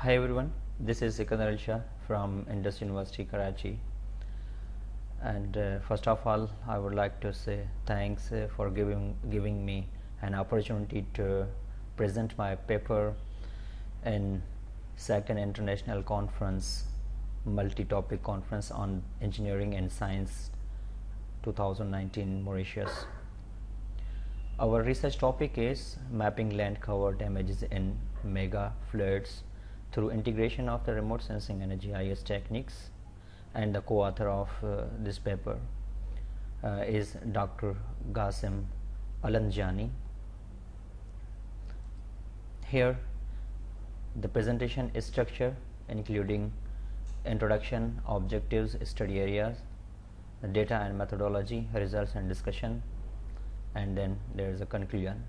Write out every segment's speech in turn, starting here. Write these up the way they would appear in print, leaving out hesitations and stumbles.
Hi everyone, this is Sikandar Ali from Indus University, Karachi. And first of all, I would like to say thanks for giving me an opportunity to present my paper in second international conference, multi-topic conference on engineering and science 2019 Mauritius. Our research topic is mapping land cover damages in mega floods through integration of the remote sensing and GIS techniques, and the co-author of this paper is Dr. Gasim Alandjan. Here the presentation is structure including introduction, objectives, study areas, data and methodology, results and discussion, and then there is a conclusion.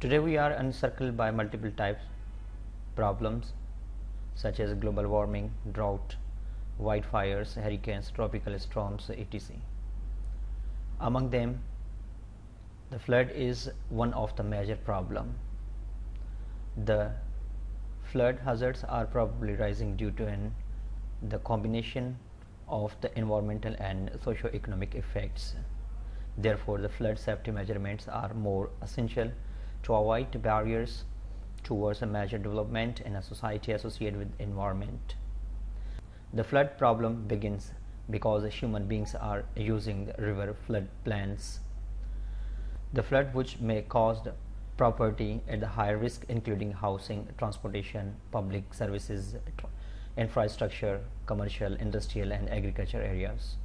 Today we are encircled by multiple types problems such as global warming, drought, wildfires, hurricanes, tropical storms, etc. Among them, the flood is one of the major problem. The flood hazards are probably rising due to the combination of the environmental and socio-economic effects. Therefore, the flood safety measurements are more essential to avoid barriers towards a major development in a society associated with environment. The flood problem begins because human beings are using the river flood plans. The flood which may cause the property at the higher risk, including housing, transportation, public services, infrastructure, commercial, industrial and agriculture areas.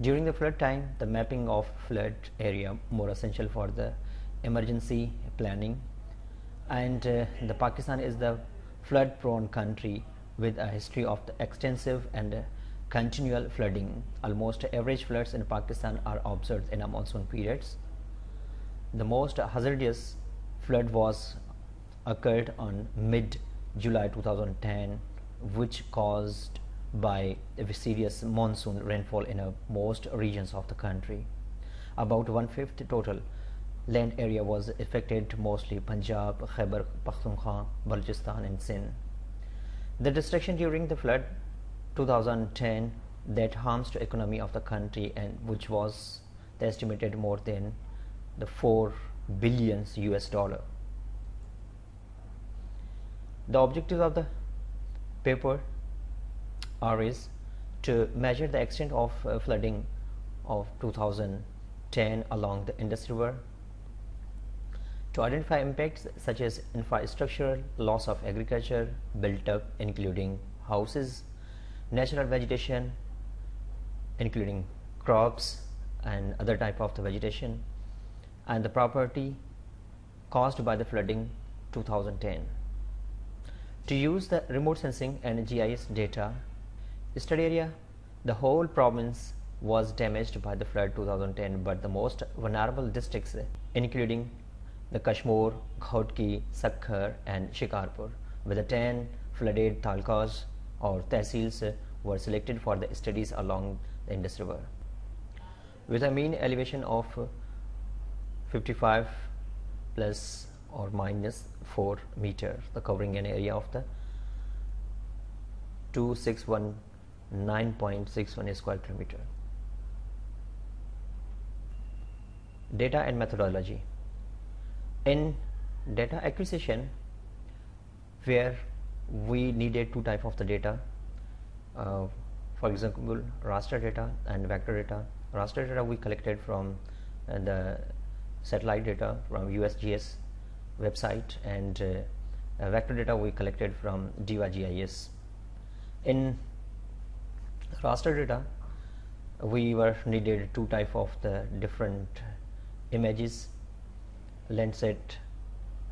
During the flood time, the mapping of flood area more essential for the emergency planning, and the Pakistan is the flood prone country with a history of the extensive and continual flooding. Almost average floods in Pakistan are observed in a monsoon periods. The most hazardous flood was occurred on mid-July 2010, which caused by a serious monsoon rainfall in most regions of the country. About 1/5 total land area was affected, mostly Punjab, Khyber Pakhtunkhwa, Balochistan and Sindh. The destruction during the flood 2010 that harms to economy of the country, and which was estimated more than the $4 billion US. The objectives of the paper is to measure the extent of flooding of 2010 along the Indus River, to identify impacts such as infrastructural loss of agriculture built up, including houses, natural vegetation including crops and other type of the vegetation, and the property caused by the flooding 2010. To use the remote sensing and GIS data study area, the whole province was damaged by the flood 2010, but the most vulnerable districts including the Kashmir, Ghotki, Sakhar and Shikarpur with the 10 flooded talukas or tehsils were selected for the studies along the Indus River. With a mean elevation of 55 plus or minus 4 meters, the covering an area of the 2619.61 square kilometer. Data and methodology. In data acquisition, where we needed two types of the data, for example raster data and vector data. Raster data we collected from the satellite data from USGS website, and vector data we collected from GIS. In raster data we were needed two type of the different images, Landsat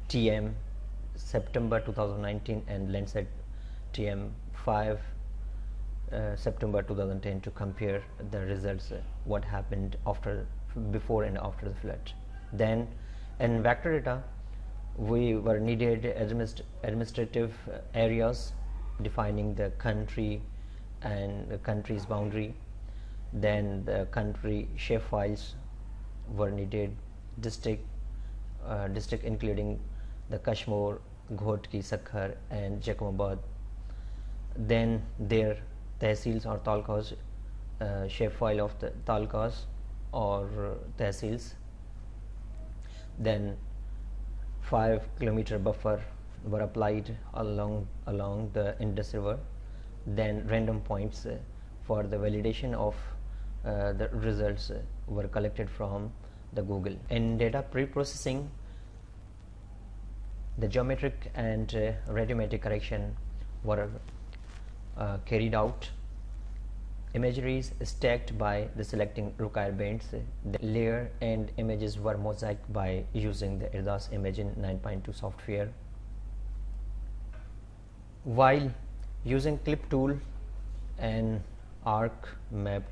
TM September 2019 and Landsat TM 5 September 2010, to compare the results, what happened before and after the flood. Then in vector data we were needed administrative areas defining the country and the country's boundary. Then the country shape files were needed, district district including the Kashmir, Ghotki, Sakhar and Jacombabad. Then their tehsils or talukas, shapefile of the talukas or tehsils. Then 5 kilometer buffer were applied along the Indus River. Then random points for the validation of the results were collected from the Google. In data pre-processing, the geometric and radiometric correction were carried out. Imagery is stacked by the selecting required bands. The layer and images were mosaiced by using the Indus Imagine 9.2 software. While using Clip tool and ArcMap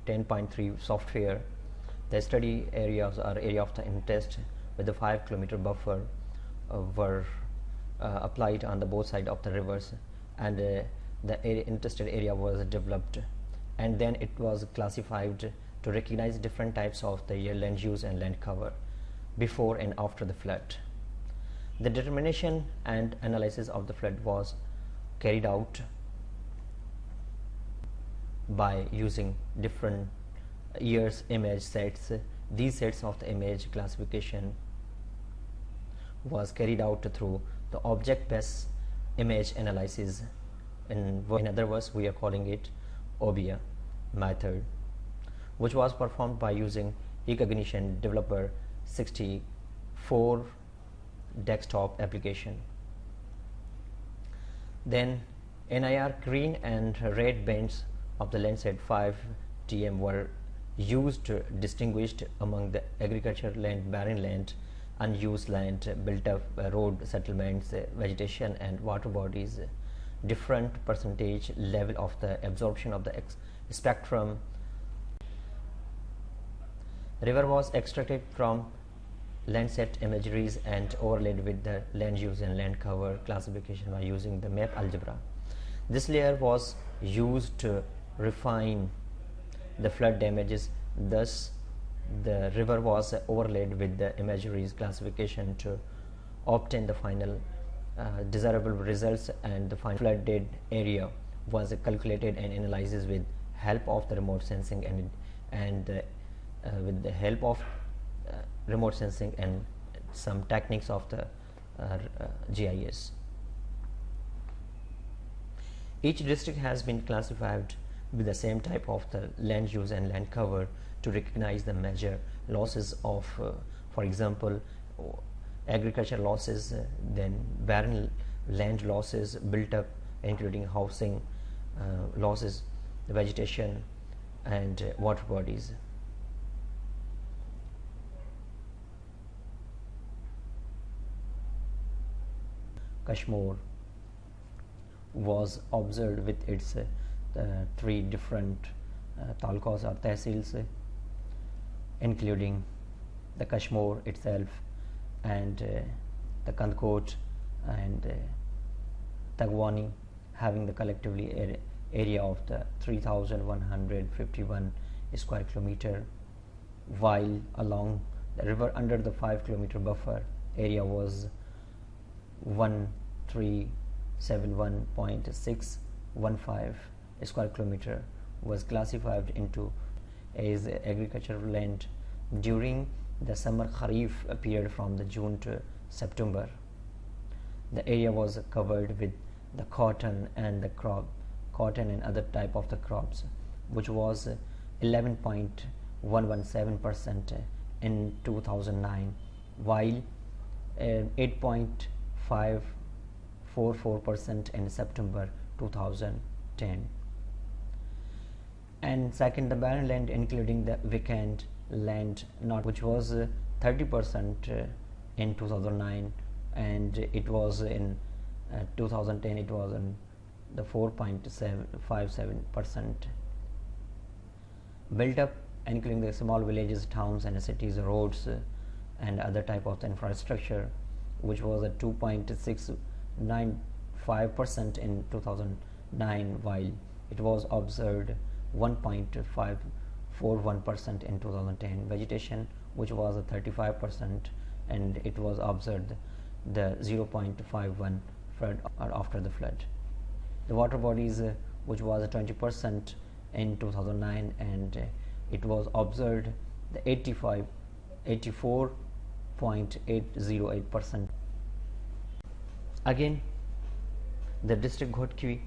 10.3 software, the study areas or area of the interest with the 5 kilometer buffer were applied on the both sides of the rivers, and the interested area was developed, and then it was classified to recognize different types of the land use and land cover before and after the flood. The determination and analysis of the flood was carried out by using different years image sets. These sets of the image classification was carried out through the object-based image analysis. In other words, we are calling it OBIA method, which was performed by using eCognition Developer 64 desktop application. Then NIR green and red bands of the Landsat 5 TM were used to distinguish among the agricultural land, barren land, unused land, built up road settlements, vegetation and water bodies, different percentage level of the absorption of the spectrum. River was extracted from Landsat imageries and overlaid with the land use and land cover classification by using the map algebra. This layer was used to refine the flood damages. Thus, the river was overlaid with the imageries classification to obtain the final desirable results, and the final flooded area was calculated and analyzed with help of the remote sensing and with the help of remote sensing and some techniques of the GIS. Each district has been classified with the same type of the land use and land cover to recognize the major losses of, for example, agriculture losses, then barren land losses built up, including housing losses, vegetation and water bodies. Kashmir was observed with its three different talukas or tehsils, including the Kashmir itself and the Kandkot and Tagwani, having the collectively area of the 3,151 square kilometer, while along the river under the 5 kilometer buffer area was 1371.615 square kilometer was classified into as agricultural land during the summer kharif period from the June to September. The area was covered with the cotton and other type of the crops, which was 11.117% in 2009, while 8.544% in September 2010. And second, the barren land, including the vacant land, not which was 30% in 2009, and it was in 2010 it was in the 4.57%. Built up, including the small villages, towns and cities, roads and other type of the infrastructure, which was at 2.695% in 2009, while it was observed 1.541% in 2010. Vegetation, which was 35% and it was observed the 0.51 flood after the flood. The water bodies which was 20% in 2009, and it was observed the 84.808%. Again, the district Ghotki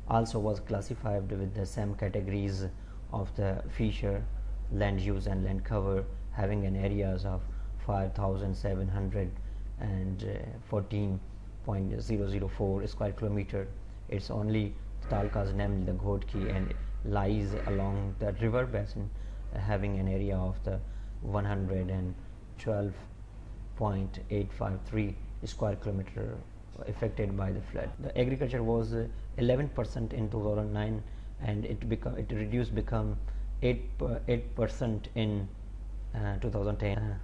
also was classified with the same categories of the feature, land use and land cover, having an areas of 5,714.004 square kilometer. It's only Talkas, namely the Ghotki, and lies along the river basin, having an area of the 112.853 square kilometer affected by the flood. The agriculture was 11% in 2009, and it reduced become 8% in 2010.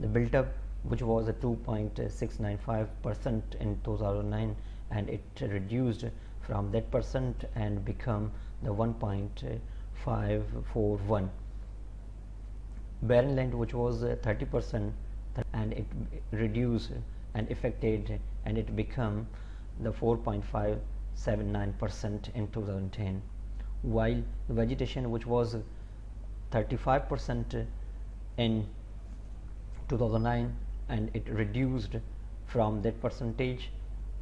The built up, which was a 2.695% in 2009, and it reduced from that percent and become the 1.541. Barren land, which was 30%, and it reduced and affected, and it become the 4.579% in 2010, while the vegetation, which was 35% in 2009, and it reduced from that percentage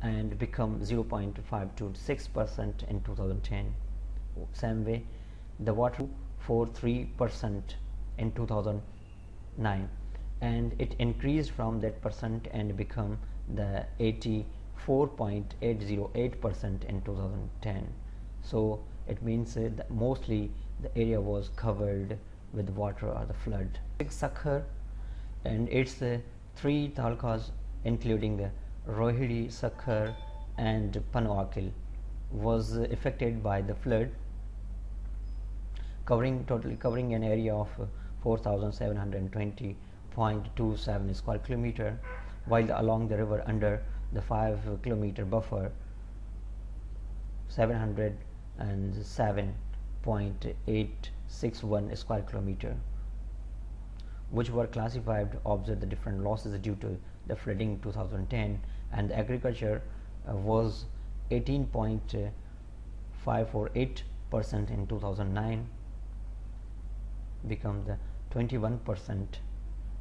and become 0.526% in 2010. Same way, the water 43% in 2009, and it increased from that percent and become the 84.808% in 2010. So it means that mostly the area was covered with water or the flood. Sakhar and its three talukas, including Rohidi, Sakhar and Panwakil, was affected by the flood, totally covering an area of 4,720.27 square kilometer, while along the river under the 5 kilometer buffer 707.861 square kilometer, which were classified to observe the different losses due to the flooding in 2010, and the agriculture was 18.548% in 2009, become the 21%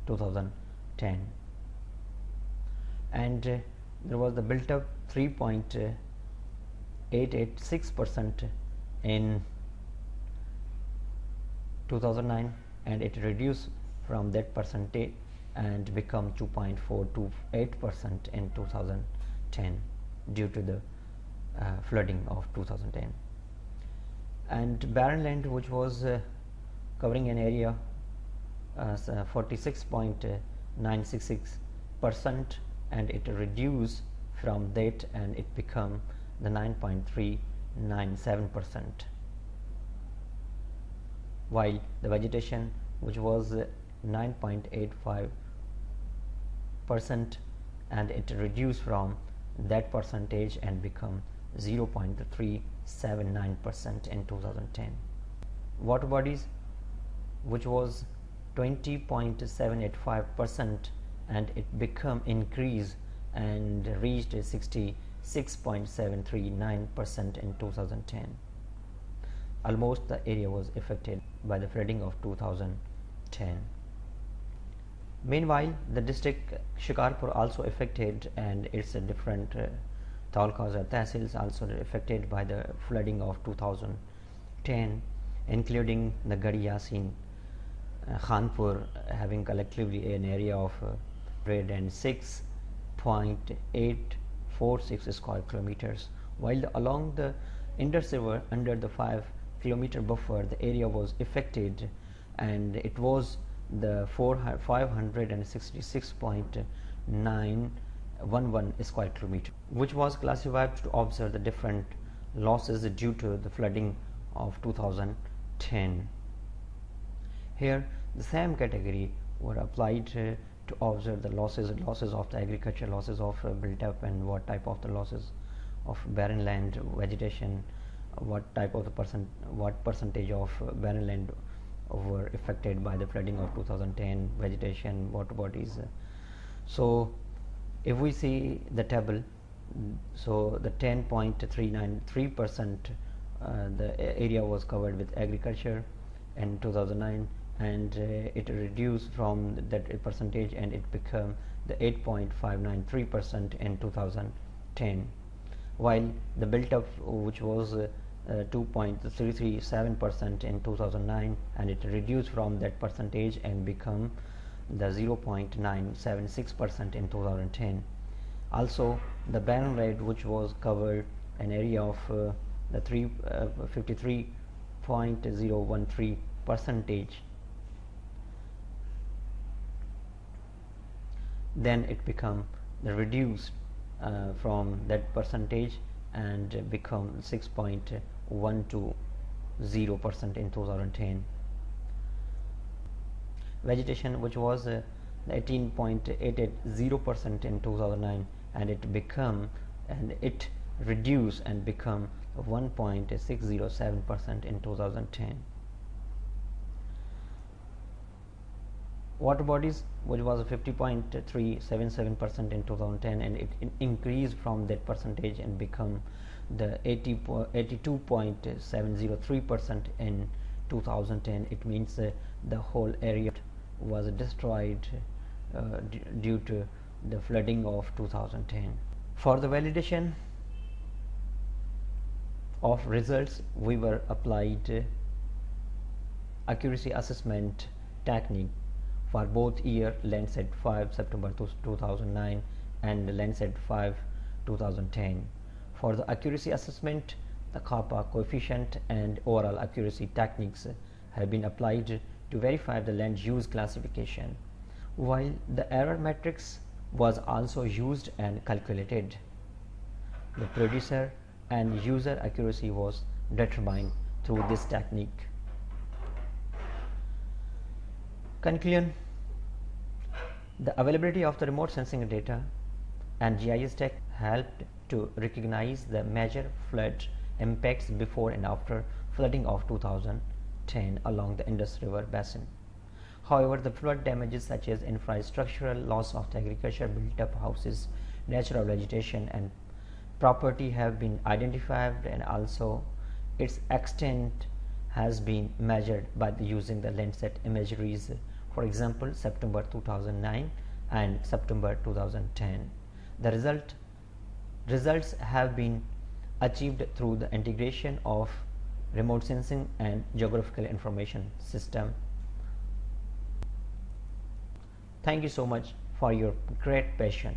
2010, and there was the built up 3.886% in 2009, and it reduced from that percentage and become 2.428% in 2010 due to the flooding of 2010. And barren land, which was covering an area 46.966%, and it reduced from that and it become the 9.397%, while the vegetation, which was 9.85%, and it reduced from that percentage and become 0.379% in 2010. Water bodies, which was 20.785%, and it become increase and reached 66.739% in 2010. Almost the area was affected by the flooding of 2010. Meanwhile, the district Shikarpur also affected, and its different talukas or tehsils also affected by the flooding of 2010, including the Gadi Yasin, Khanpur, having collectively an area of 106.846 square kilometers, while along the Indus River under the 5 kilometer buffer the area was affected, and it was the 566.911 square kilometer, which was classified to observe the different losses due to the flooding of 2010. Here the same category were applied to observe the losses of the agriculture, losses of built up, and what type of the losses of barren land, vegetation, what type of the what percentage of barren land were affected by the flooding of 2010, vegetation, water bodies, So if we see the table, so the 10.393% the area was covered with agriculture in 2009, and it reduced from that percentage and it became the 8.593% in 2010, while the built up, which was 2.337% in 2009, and it reduced from that percentage and become the 0.976% in 2010. Also, the barren red, which was covered an area of the 53.013 percentage, then it become the reduced from that percentage and become 6.120% in 2010. Vegetation, which was 18.880% in 2009, and it reduced and become 1.607% in 2010. Water bodies, which was 50.377% in 2010, and it increased from that percentage and become the 82.703% in 2010. It means the whole area was destroyed due to the flooding of 2010. For the validation of results, we were applied accuracy assessment technique for both year Landsat 5 September 2009 and Landsat 5 2010. For the accuracy assessment, the kappa coefficient and overall accuracy techniques have been applied to verify the land use classification, while the error matrix was also used and calculated. The producer and user accuracy was determined through this technique. Conclusion: the availability of the remote sensing data and GIS tech helped to recognize the major flood impacts before and after flooding of 2010 along the Indus River basin. However, the flood damages such as infrastructural loss of the agriculture, built up houses, natural vegetation and property have been identified, and also its extent has been measured by using the Landsat imageries, for example September 2009 and September 2010. The results have been achieved through the integration of remote sensing and geographical information system. Thank you so much for your great passion.